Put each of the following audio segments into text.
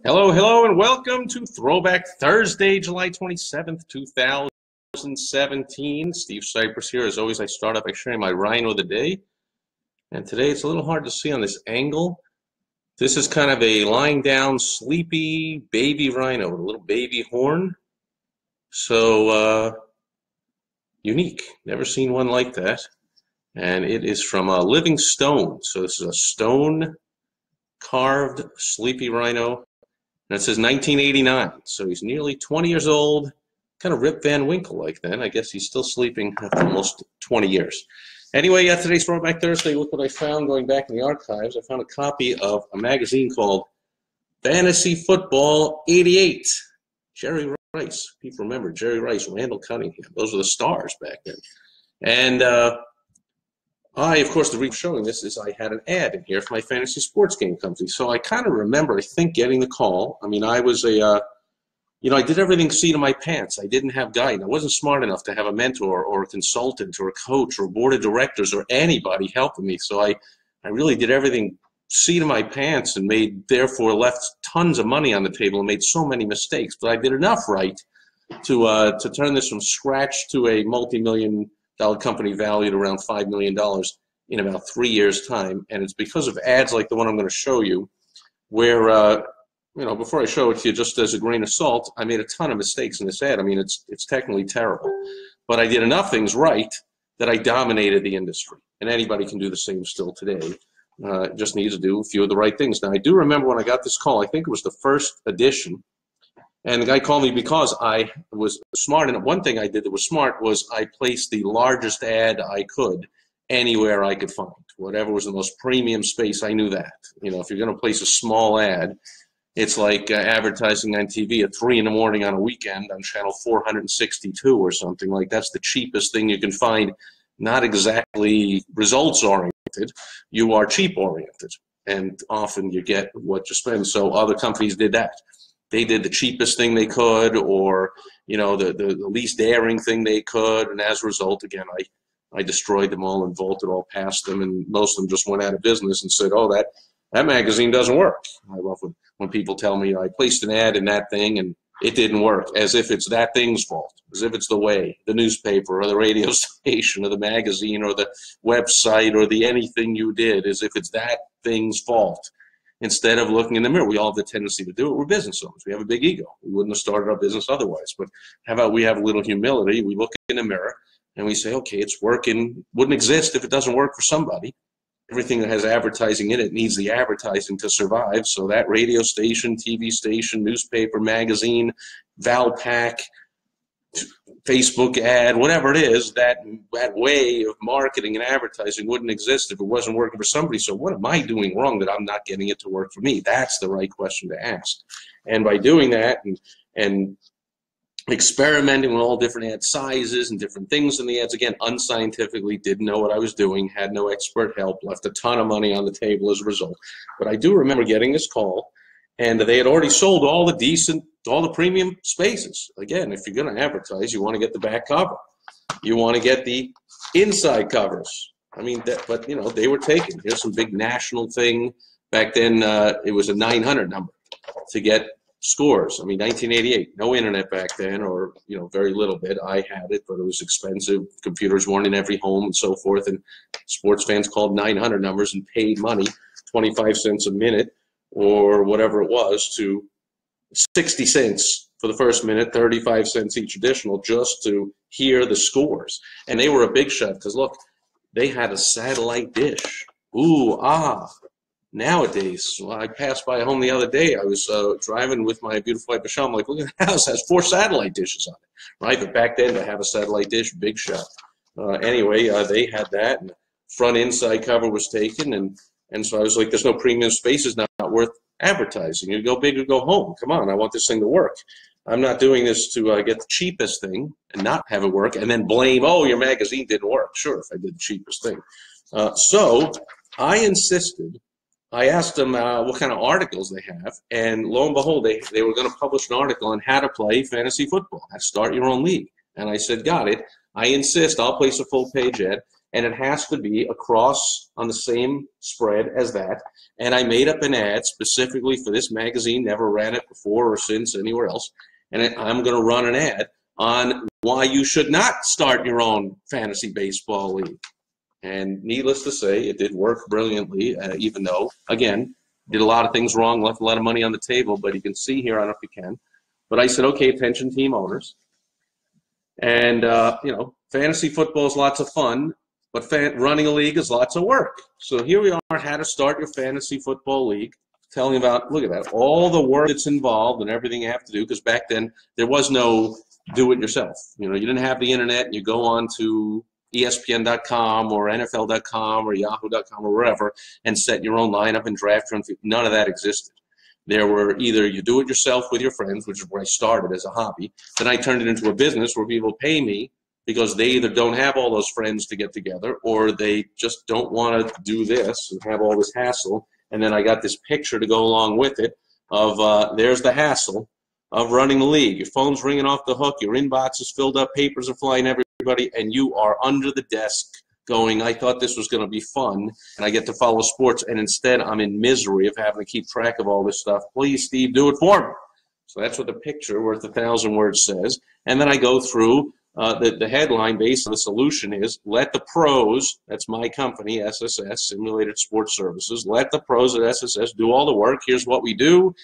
Hello, hello, and welcome to Throwback Thursday, July 27th, 2017. Steve Sipress here. As always, I start off by sharing my rhino of the day. And today it's a little hard to see on this angle. This is kind of a lying down, sleepy baby rhino with a little baby horn. So, unique. Never seen one like that. And it is from a living stone. So this is a stone carved sleepy rhino. And it says 1989, so he's nearly 20 years old, kind of Rip Van Winkle-like then. I guess he's still sleeping after almost 20 years. Anyway, today's Throwback Thursday. Look what I found going back in the archives. I found a copy of a magazine called Fantasy Football 88. Jerry Rice. People remember Jerry Rice, Randall Cunningham. Those were the stars back then. And of course, the reason showing this is I had an ad in here for my fantasy sports game company. So I kind of remember, I think, getting the call. I mean, I was I did everything seat of my pants. I didn't have guidance. I wasn't smart enough to have a mentor or a consultant or a coach or a board of directors or anybody helping me. So I really did everything seat of my pants and therefore left tons of money on the table and made so many mistakes. But I did enough right to turn this from scratch to a multi-million-dollar company valued around $5 million in about 3 years' time. And it's because of ads like the one I'm going to show you where, before I show it to you just as a grain of salt, I made a ton of mistakes in this ad. I mean, it's technically terrible. But I did enough things right that I dominated the industry. And anybody can do the same still today. Just needs to do a few of the right things. Now, I do remember when I got this call, I think it was the first edition. And the guy called me because I was smart. And one thing I did that was smart was I placed the largest ad I could anywhere I could find. Whatever was the most premium space, I knew that. You know, if you're going to place a small ad, it's like advertising on TV at 3 in the morning on a weekend on channel 462 or something. Like, that's the cheapest thing you can find. Not exactly results-oriented. You are cheap-oriented. And often you get what you spend. So other companies did that. They did the cheapest thing they could, or the least daring thing they could, and as a result, again, I destroyed them all and vaulted all past them, and most of them just went out of business and said, "Oh, that magazine doesn't work." I love when people tell me I placed an ad in that thing and it didn't work, as if it's that thing's fault, as if it's the newspaper or the radio station or the magazine or the website or the anything you did, as if it's that thing's fault. Instead of looking in the mirror, we all have the tendency to do it. We're business owners. We have a big ego. We wouldn't have started our business otherwise. But how about we have a little humility? We look in the mirror and we say, okay, it's working. Wouldn't exist if it doesn't work for somebody. Everything that has advertising in it needs the advertising to survive. So that radio station, TV station, newspaper, magazine, Valpak, Facebook ad, whatever it is, that way of marketing and advertising wouldn't exist if it wasn't working for somebody. So what am I doing wrong that I'm not getting it to work for me? That's the right question to ask. And by doing that and experimenting with all different ad sizes and different things in the ads, again, unscientifically, didn't know what I was doing, had no expert help, left a ton of money on the table as a result. But I do remember getting this call, and they had already sold all the premium spaces. Again, if you're going to advertise, you want to get the back cover. You want to get the inside covers. I mean, but they were taken. Here's some big national thing. Back then, it was a 900 number to get scores. I mean, 1988, no internet back then, or very little bit. I had it, but it was expensive. Computers weren't in every home and so forth. And sports fans called 900 numbers and paid money, 25 cents a minute, or whatever it was, to 60 cents for the first minute, 35 cents each additional, just to hear the scores. And they were a big shot because, look, they had a satellite dish. Ooh, nowadays, well, I passed by a home the other day. I was driving with my beautiful wife, Michelle. I'm like, look at the house. It has 4 satellite dishes on it, right? But back then, to have a satellite dish, big shot. Anyway, they had that, and the front inside cover was taken, and so I was like, there's no premium spaces, not worth advertising. You go big or go home. Come on, I want this thing to work. I'm not doing this to get the cheapest thing and not have it work and then blame, oh, your magazine didn't work. Sure, if I did the cheapest thing. So I insisted. I asked them what kind of articles they have, and lo and behold, they were going to publish an article on how to play fantasy football, how to start your own league. And I said, got it. I insist. I'll place a full-page ad. and it has to be across on the same spread as that. And I made up an ad specifically for this magazine, never ran it before or since anywhere else. And I'm going to run an ad on why you should not start your own fantasy baseball league. And needless to say, it did work brilliantly, even though, again, did a lot of things wrong, left a lot of money on the table. But you can see here, I don't know if you can, but I said, okay, attention team owners. And, you know, fantasy football is lots of fun, but running a league is lots of work. So here we are, how to start your fantasy football league, telling about, look at that, all the work that's involved and everything you have to do, because back then there was no do-it-yourself. You know, you didn't have the internet, and you go on to ESPN.com or NFL.com or Yahoo.com or wherever and set your own lineup and draft your own. None of that existed. There were either you do it yourself with your friends, which is where I started as a hobby. Then I turned it into a business where people pay me because they either don't have all those friends to get together or they just don't want to do this and have all this hassle. And then I got this picture to go along with it of there's the hassle of running a league. Your phone's ringing off the hook, your inbox is filled up, papers are flying everybody, and you are under the desk going, I thought this was going to be fun, and I get to follow sports, and instead I'm in misery of having to keep track of all this stuff. Please, Steve, do it for me. So that's what the picture worth 1,000 words says. And then I go through the headline based on the solution is, let the pros, that's my company, SSS, Simulated Sports Services, let the pros at SSS do all the work. Here's what we do.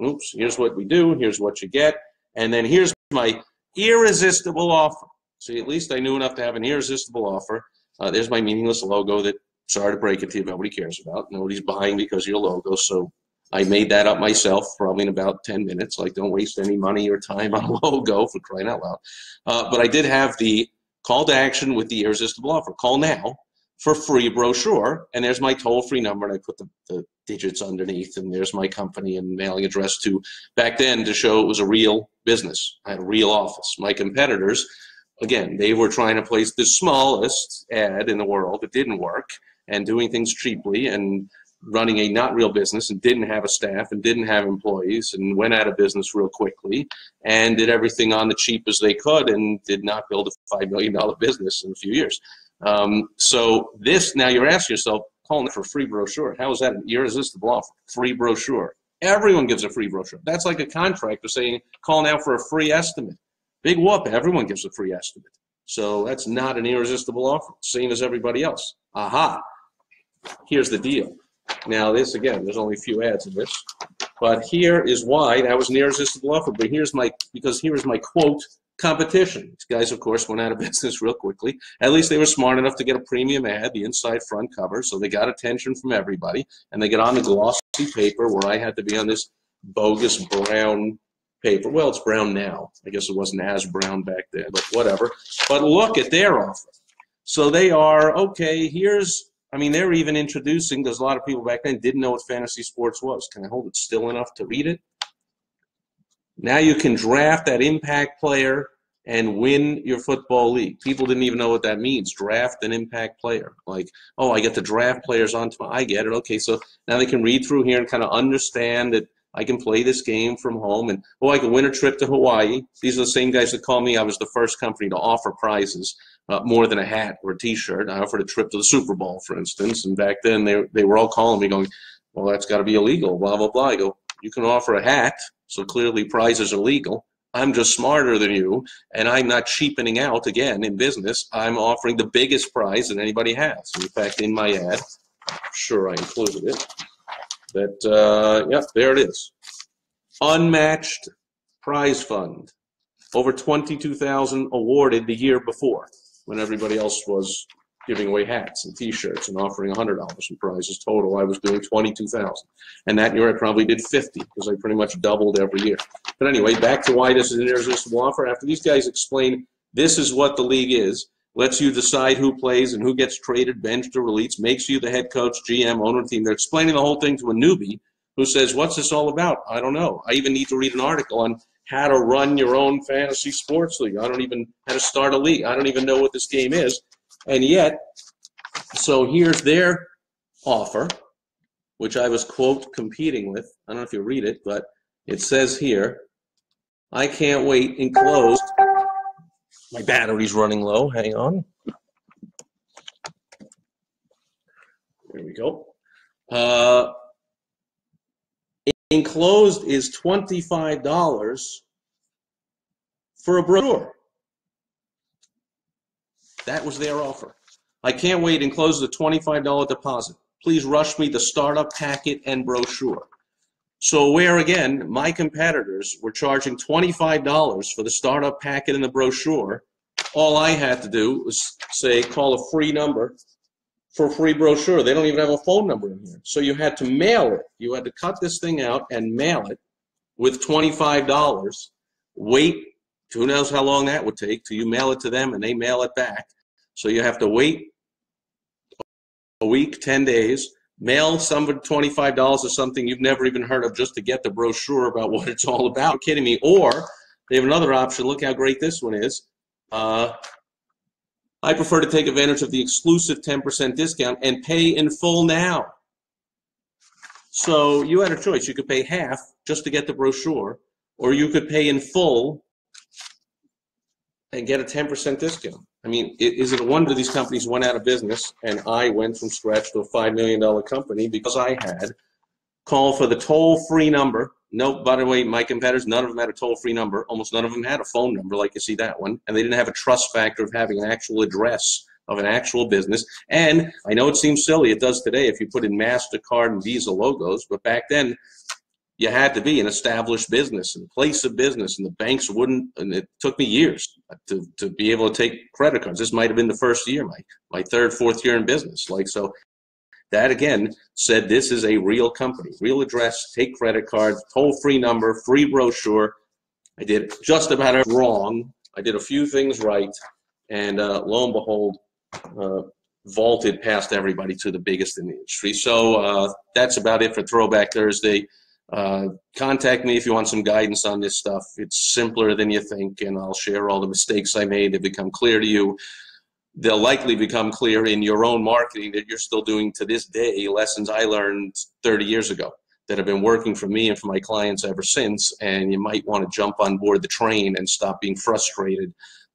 Oops, here's what we do. Here's what you get. And then here's my irresistible offer. See, at least I knew enough to have an irresistible offer. There's my meaningless logo that, sorry to break it to you, nobody cares about. Nobody's buying because of your logo. So I made that up myself probably in about 10 minutes. Like, don't waste any money or time on a logo, for crying out loud. But I did have the call to action with the irresistible offer. Call now for free brochure. And there's my toll-free number. And I put the digits underneath. And there's my company and mailing address to, back then, to show it was a real business. I had a real office. My competitors, again, they were trying to place the smallest ad in the world. It didn't work, and doing things cheaply and running a not real business and didn't have a staff and didn't have employees and went out of business real quickly and did everything on the cheap as they could and did not build a $5 million business in a few years. So this, now you're asking yourself, calling it for a free brochure. How is that an irresistible offer? Free brochure. Everyone gives a free brochure. That's like a contractor saying, call now for a free estimate. Big whoop, everyone gives a free estimate. So that's not an irresistible offer, same as everybody else. Aha, here's the deal. Now this, again, there's only a few ads in this, but here is why that was an irresistible offer. But here's my, because here is my quote, competition. These guys, of course, went out of business real quickly. At least they were smart enough to get a premium ad, the inside front cover, so they got attention from everybody, and they get on the glossy paper where I had to be on this bogus brown paper. Well, it's brown now. I guess it wasn't as brown back then, but whatever. But look at their offer. So they are, okay, here's, I mean, they're even introducing, because a lot of people back then didn't know what fantasy sports was. Can I hold it still enough to read it? Now you can draft that impact player and win your football league. People didn't even know what that means, draft an impact player. Like, oh, I get to draft players onto my, I get it. Okay, so now they can read through here and kind of understand that I can play this game from home, and oh, I can win a trip to Hawaii. These are the same guys that call me. I was the first company to offer prizes, more than a hat or a T-shirt. I offered a trip to the Super Bowl, for instance, and back then they were all calling me going, well, that's got to be illegal, blah, blah, blah. I go, you can offer a hat, so clearly prizes are legal. I'm just smarter than you, and I'm not cheapening out, again, in business. I'm offering the biggest prize that anybody has. In fact, in my ad, I'm sure I included it. That, yep, there it is. Unmatched prize fund. Over $22,000 awarded the year before, when everybody else was giving away hats and T-shirts and offering $100 in prizes total. I was doing $22,000. And that year I probably did 50, because I pretty much doubled every year. But anyway, back to why this is an irresistible offer. After these guys explain this is what the league is, lets you decide who plays and who gets traded, benched, or released, makes you the head coach, GM, owner of the team. They're explaining the whole thing to a newbie who says, what's this all about? I don't know. I even need to read an article on how to run your own fantasy sports league. I don't even how to start a league. I don't even know what this game is. And yet, so here's their offer, which I was, quote, competing with. I don't know if you read it, but it says here, I can't wait, enclosed. My battery's running low. Hang on. Here we go. Enclosed is $25 for a brochure. That was their offer. I can't wait. Enclosed is a $25 deposit. Please rush me the startup packet and brochure. So where, again, my competitors were charging $25 for the startup packet and the brochure, all I had to do was say, call a free number for a free brochure. They don't even have a phone number in here. So you had to mail it. You had to cut this thing out and mail it with $25. Wait, who knows how long that would take till you mail it to them and they mail it back. So you have to wait a week, 10 days, mail somebody $25 or something you've never even heard of just to get the brochure about what it's all about. You're kidding me? Or they have another option. Look how great this one is. I prefer to take advantage of the exclusive 10% discount and pay in full now. So you had a choice. You could pay half just to get the brochure, or you could pay in full and get a 10% discount. I mean, is it a wonder these companies went out of business and I went from scratch to a $5 million company because I had called for the toll-free number. No, by the way, my competitors, none of them had a toll-free number. Almost none of them had a phone number like you see that one. And they didn't have a trust factor of having an actual address of an actual business. And I know it seems silly. It does today if you put in MasterCard and Visa logos. But back then, you had to be an established business and place of business, and the banks wouldn't, and it took me years to be able to take credit cards. This might have been the first year, my third, fourth year in business. Like, so that again said this is a real company, real address, take credit cards, toll-free number, free brochure. I did just about it wrong. I did a few things right, and lo and behold, vaulted past everybody to the biggest in the industry. So that's about it for Throwback Thursday. Contact me if you want some guidance on this stuff. It's simpler than you think, and I'll share all the mistakes I made. They become clear to you. They'll likely become clear in your own marketing that you're still doing to this day, lessons I learned 30 years ago that have been working for me and for my clients ever since. And you might want to jump on board the train and stop being frustrated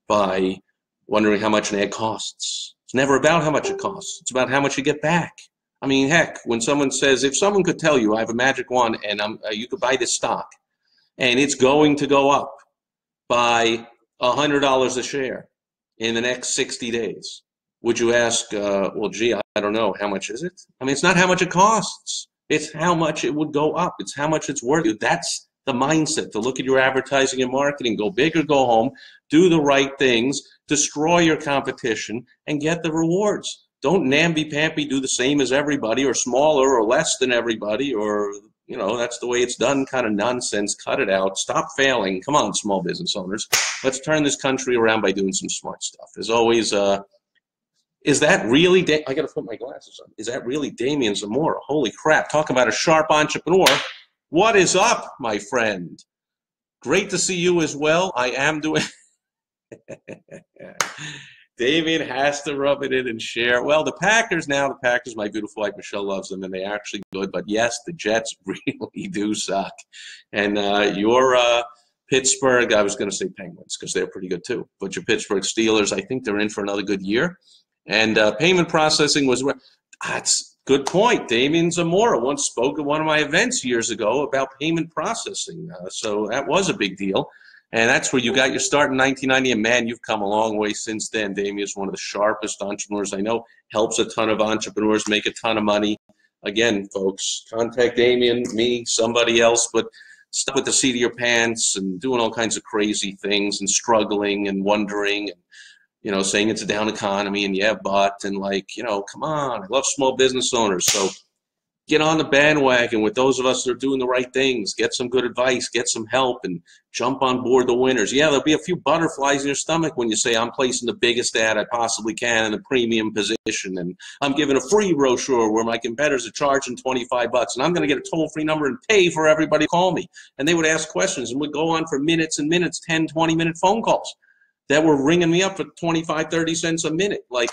by wondering how much an ad costs. It's never about how much it costs. It's about how much you get back. I mean, heck, when someone says, if someone could tell you I have a magic wand and you could buy this stock and it's going to go up by $100 a share in the next 60 days, would you ask, well, gee, I don't know, how much is it? I mean, it's not how much it costs. It's how much it would go up. It's how much it's worth. That's the mindset, to look at your advertising and marketing, go big or go home, do the right things, destroy your competition, and get the rewards. Don't namby-pamby do the same as everybody or smaller or less than everybody or, you know, that's the way it's done kind of nonsense. Cut it out. Stop failing. Come on, small business owners. Let's turn this country around by doing some smart stuff. As always, is that really, I got to put my glasses on. Is that really Damian Zamora? Holy crap. Talk about a sharp entrepreneur. What is up, my friend? Great to see you as well. I am doing... David has to rub it in and share. Well, the Packers, my beautiful wife Michelle loves them, and they're actually good. But yes, the Jets really do suck. And your Pittsburgh, I was going to say Penguins because they're pretty good too. But your Pittsburgh Steelers, I think they're in for another good year. And payment processing was, that's a good point. Damian Zamora once spoke at one of my events years ago about payment processing. So that was a big deal. And that's where you got your start in 1990. And, man, you've come a long way since then. Damian's one of the sharpest entrepreneurs I know, helps a ton of entrepreneurs make a ton of money. Again, folks, contact Damian, me, somebody else, but stop with the seat of your pants and doing all kinds of crazy things and struggling and wondering and, you know, saying it's a down economy and, yeah, but, and like, you know, come on. I love small business owners. So get on the bandwagon with those of us that are doing the right things. Get some good advice, get some help, and jump on board the winners. Yeah, there'll be a few butterflies in your stomach when you say, I'm placing the biggest ad I possibly can in a premium position, and I'm giving a free brochure where my competitors are charging $25, and I'm going to get a toll-free number and pay for everybody to call me. And they would ask questions, and we'd go on for minutes and minutes, 10, 20-minute phone calls that were ringing me up for 25, 30 cents a minute. Like,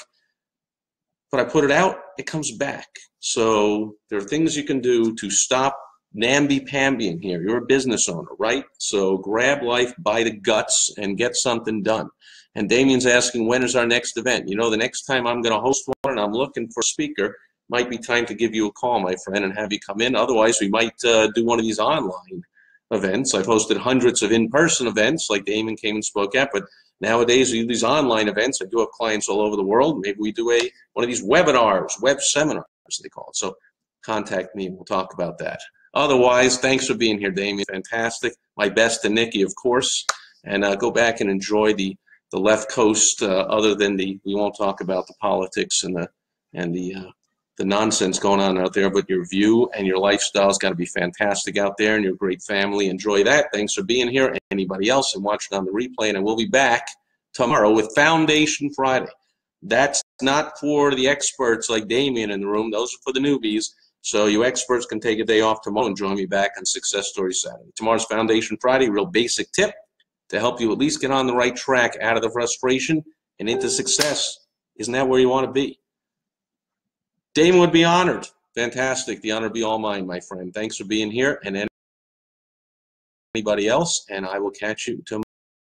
but I put it out, it comes back. So there are things you can do to stop namby-pambying here. You're a business owner, right? So grab life by the guts and get something done. And Damian's asking, when is our next event? You know, the next time I'm going to host one and I'm looking for a speaker, might be time to give you a call, my friend, and have you come in. Otherwise, we might do one of these online events. I've hosted hundreds of in-person events like Damon came and spoke at, but nowadays we do these online events. I do have clients all over the world. Maybe we do one of these webinars, web seminars, they call it. So contact me and we'll talk about that. Otherwise, thanks for being here, Damien. Fantastic. My best to Nikki, of course. And go back and enjoy the left coast. Other than we won't talk about the politics and the nonsense going on out there, but your view and your lifestyle's got to be fantastic out there, and your great family. Enjoy that. Thanks for being here. Anybody else and watching on the replay, and we'll be back tomorrow with Foundation Friday. That's not for the experts like Damien in the room. Those are for the newbies. So you experts can take a day off tomorrow and join me back on Success Story Saturday. Tomorrow's Foundation Friday, real basic tip to help you at least get on the right track out of the frustration and into success. Isn't that where you want to be? Damon would be honored. Fantastic. The honor be all mine, my friend. Thanks for being here, and anybody else, and I will catch you tomorrow.